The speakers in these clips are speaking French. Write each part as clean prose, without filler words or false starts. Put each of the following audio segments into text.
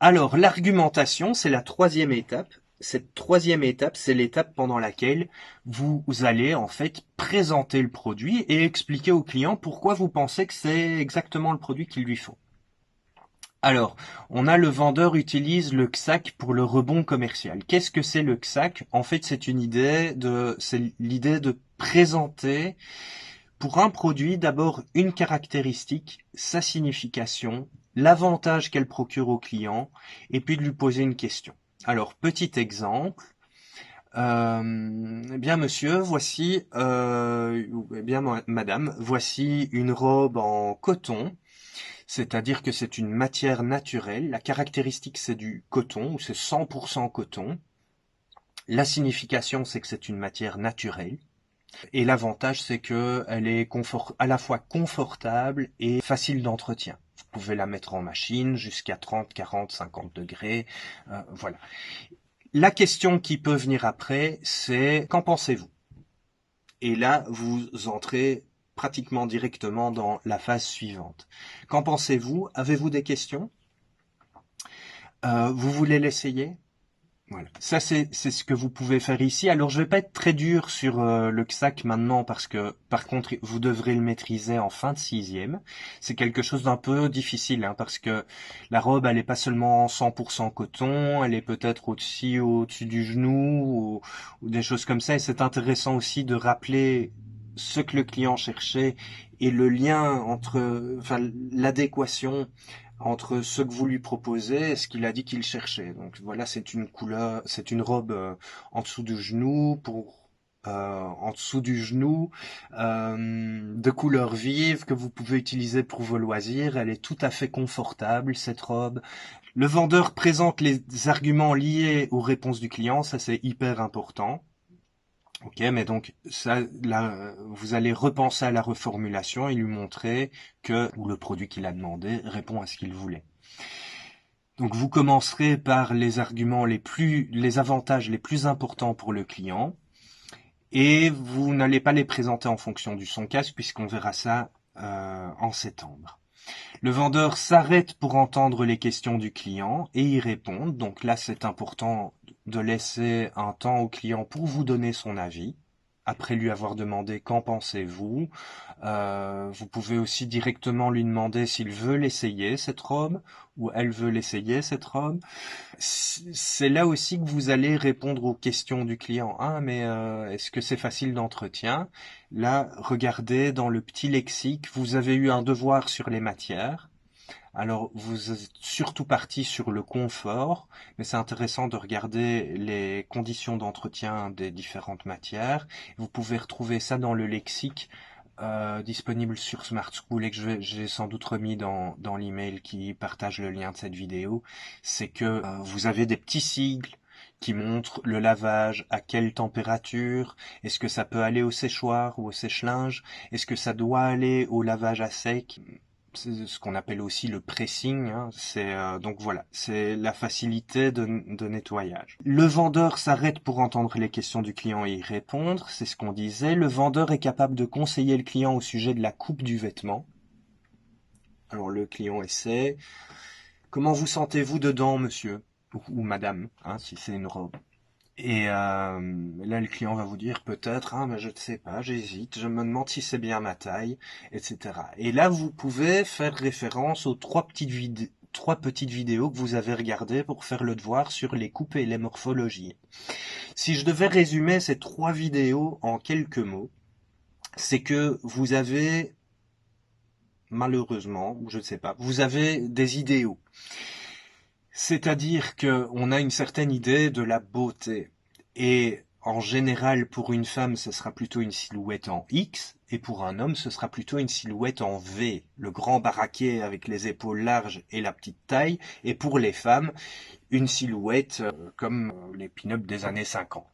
Alors, l'argumentation, c'est la troisième étape. Cette troisième étape, c'est l'étape pendant laquelle vous allez en fait présenter le produit et expliquer au client pourquoi vous pensez que c'est exactement le produit qu'il lui faut. Alors, on a le vendeur utilise le XAC pour le rebond commercial. Qu'est-ce que c'est le XAC? En fait, c'est l'idée de présenter pour un produit d'abord une caractéristique, sa signification, l'avantage qu'elle procure au client, et puis de lui poser une question. Alors, petit exemple. Eh bien, monsieur, madame, voici une robe en coton, c'est-à-dire que c'est une matière naturelle. La caractéristique, c'est du coton, ou c'est 100% coton. La signification, c'est que c'est une matière naturelle. Et l'avantage, c'est que elle est à la fois confortable et facile d'entretien. Vous pouvez la mettre en machine jusqu'à 30, 40, 50 degrés. Voilà. La question qui peut venir après, c'est qu'en pensez-vous? Et là, vous entrez pratiquement directement dans la phase suivante. Qu'en pensez-vous? Avez-vous des questions? Vous voulez l'essayer? Voilà. Ça, c'est ce que vous pouvez faire ici. Alors, je vais pas être très dur sur le XAC maintenant parce que, par contre, vous devrez le maîtriser en fin de sixième. C'est quelque chose d'un peu difficile, hein, parce que la robe, elle est pas seulement 100% coton, elle est peut-être au-dessus du genou ou des choses comme ça. Et c'est intéressant aussi de rappeler ce que le client cherchait et le lien entre, enfin, l'adéquation entre ce que vous lui proposez et ce qu'il a dit qu'il cherchait. Donc voilà, c'est une robe en dessous du genou en dessous du genou, de couleur vive que vous pouvez utiliser pour vos loisirs. Elle est tout à fait confortable, cette robe. Le vendeur présente les arguments liés aux réponses du client, ça c'est hyper important. Ok, mais donc ça, là, vous allez repenser à la reformulation et lui montrer que ou le produit qu'il a demandé répond à ce qu'il voulait. Donc vous commencerez par les avantages les plus importants pour le client et vous n'allez pas les présenter en fonction du son casque puisqu'on verra ça en septembre. Le vendeur s'arrête pour entendre les questions du client et y répondre. Donc là, c'est important de laisser un temps au client pour vous donner son avis. Après lui avoir demandé qu'en pensez-vous, vous pouvez aussi directement lui demander s'il veut l'essayer, cette robe, ou elle veut l'essayer, cette robe. C'est là aussi que vous allez répondre aux questions du client. Ah, mais est-ce que c'est facile d'entretien? Là, regardez dans le petit lexique, vous avez eu un devoir sur les matières. Alors, vous êtes surtout parti sur le confort, mais c'est intéressant de regarder les conditions d'entretien des différentes matières. Vous pouvez retrouver ça dans le lexique disponible sur Smart School et que j'ai sans doute remis dans l'email qui partage le lien de cette vidéo. C'est que vous avez des petits sigles qui montrent le lavage, à quelle température, est-ce que ça peut aller au séchoir ou au sèche-linge, est-ce que ça doit aller au lavage à sec, c'est ce qu'on appelle aussi le pressing, hein. Donc voilà, c'est la facilité de nettoyage. Le vendeur s'arrête pour entendre les questions du client et y répondre, c'est ce qu'on disait. Le vendeur est capable de conseiller le client au sujet de la coupe du vêtement. Alors le client essaie. Comment vous sentez-vous dedans, monsieur ou madame, hein, si c'est une robe? Et là, le client va vous dire peut-être, ah, mais je ne sais pas, j'hésite, je me demande si c'est bien ma taille, etc. Et là, vous pouvez faire référence aux trois petites vidéos que vous avez regardées pour faire le devoir sur les coupes et les morphologies. Si je devais résumer ces trois vidéos en quelques mots, c'est que vous avez, malheureusement, ou je ne sais pas, vous avez des idéaux. C'est-à-dire qu'on a une certaine idée de la beauté. Et en général, pour une femme, ce sera plutôt une silhouette en X, et pour un homme, ce sera plutôt une silhouette en V, le grand baraquet avec les épaules larges et la petite taille, et pour les femmes, une silhouette comme les pin-up des années 50.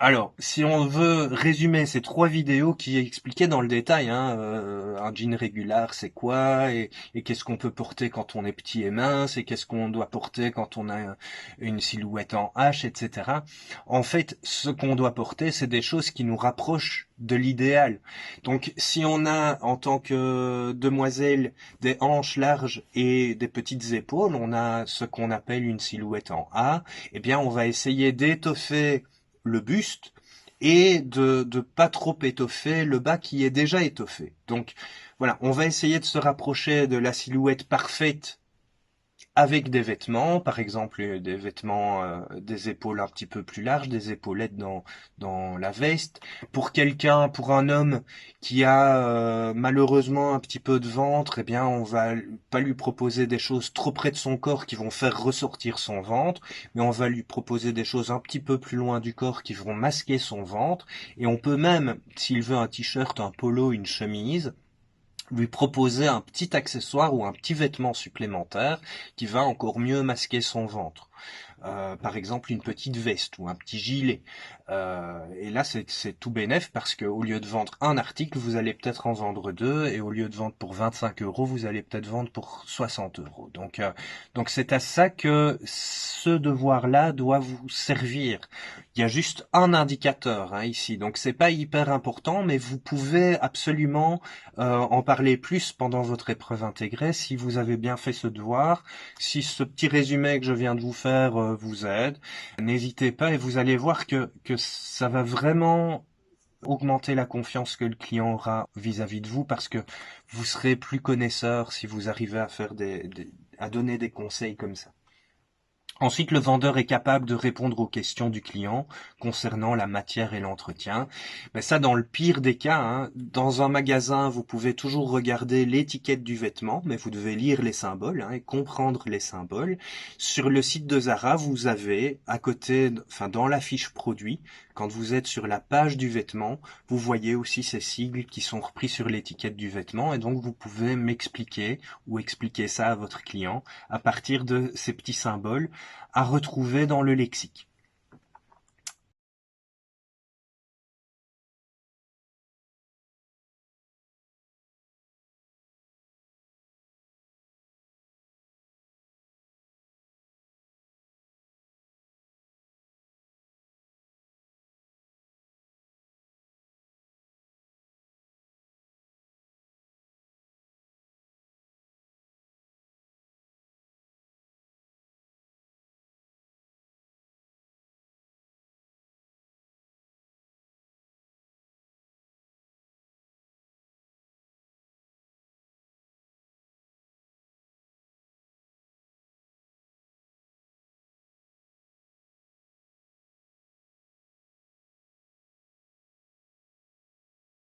Alors, si on veut résumer ces 3 vidéos qui expliquaient dans le détail, un jean régular, c'est quoi, et qu'est-ce qu'on peut porter quand on est petit et mince, et qu'est-ce qu'on doit porter quand on a une silhouette en H, etc. En fait, ce qu'on doit porter, c'est des choses qui nous rapprochent de l'idéal. Donc, si on a, en tant que demoiselle, des hanches larges et des petites épaules, on a ce qu'on appelle une silhouette en A, eh bien, on va essayer d'étoffer le buste et de pas trop étoffer le bas qui est déjà étoffé. Donc voilà, on va essayer de se rapprocher de la silhouette parfaite avec des vêtements, par exemple des vêtements, des épaules un petit peu plus larges, des épaulettes dans la veste. Pour un homme qui a malheureusement un petit peu de ventre, eh bien on va pas lui proposer des choses trop près de son corps qui vont faire ressortir son ventre, mais on va lui proposer des choses un petit peu plus loin du corps qui vont masquer son ventre. Et on peut même, s'il veut un t-shirt, un polo, une chemise, lui proposer un petit accessoire ou un petit vêtement supplémentaire qui va encore mieux masquer son ventre. Par exemple une petite veste ou un petit gilet. Et là, c'est tout bénef parce que au lieu de vendre un article, vous allez peut-être en vendre deux, et au lieu de vendre pour 25 euros, vous allez peut-être vendre pour 60 euros. Donc c'est à ça que ce devoir-là doit vous servir. Il y a juste un indicateur ici, donc c'est pas hyper important, mais vous pouvez absolument en parler plus pendant votre épreuve intégrée si vous avez bien fait ce devoir. Si ce petit résumé que je viens de vous faire vous aide, n'hésitez pas, et vous allez voir que ça va vraiment augmenter la confiance que le client aura vis-à-vis de vous, parce que vous serez plus connaisseur si vous arrivez à faire à donner des conseils comme ça. Ensuite, le vendeur est capable de répondre aux questions du client concernant la matière et l'entretien. Mais ça, dans le pire des cas, dans un magasin, vous pouvez toujours regarder l'étiquette du vêtement, mais vous devez lire les symboles et comprendre les symboles. Sur le site de Zara, vous avez à côté, enfin dans la fiche produit, quand vous êtes sur la page du vêtement, vous voyez aussi ces sigles qui sont repris sur l'étiquette du vêtement, et donc vous pouvez m'expliquer ou expliquer ça à votre client à partir de ces petits symboles à retrouver dans le lexique.